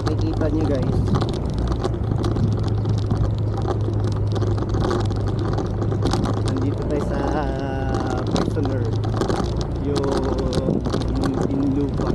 makikita nyo guys, nandito tayo sa Prisoner, yung Muntinlupa.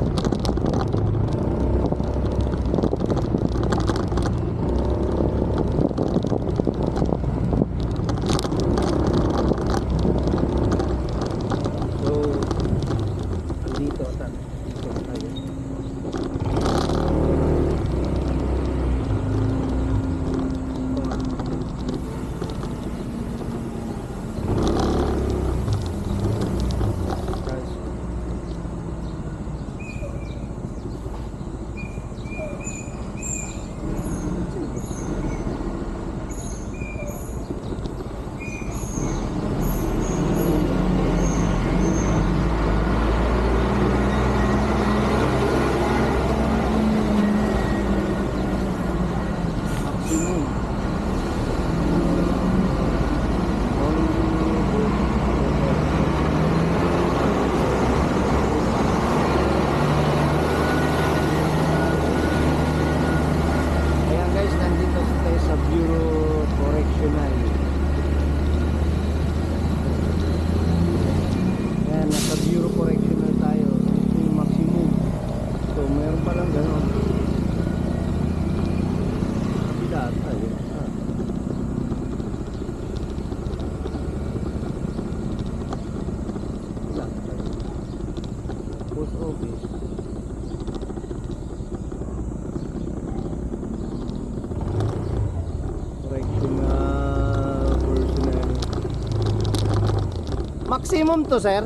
Maximum to sir?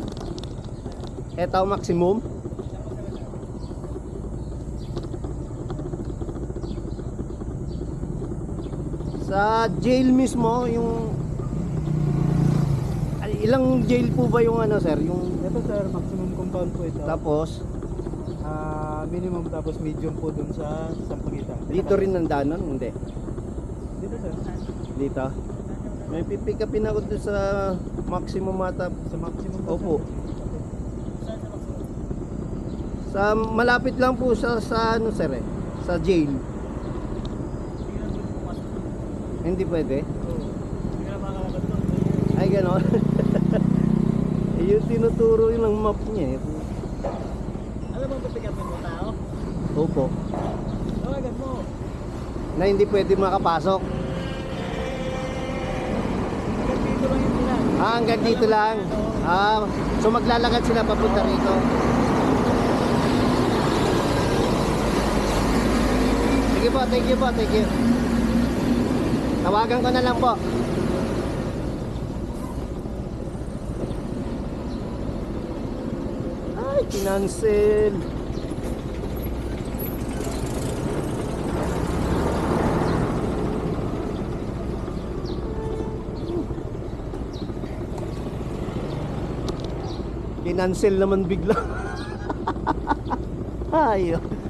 Ito maximum? Sa jail mismo yung ilang jail po ba yung ano sir? Yung ito sir, maximum compound po ito. tapos Minimum tapos medium po dun sa Sampaguita. dito rin nandanon? Hindi. Dito sir. Dito? May pipick upin ako doon sa maximum mata. Sa maximum. Opo. Sa malapit lang po sa ano sir eh, sa jail. Hindi pwede. Ay gano'n. Yung tinuturo yung ng map niya eh. Alam mo pipick upin mo tao? Opo. Tawagan mo. Na hindi pwede makapasok. Dito lang yun sila. Hanggang dito lang. So maglalakad sila papunta rito. Sige po, thank you po, thank you. Tawagan ko na lang po. Ay, kinancel. Kinancel naman bigla. Ayun.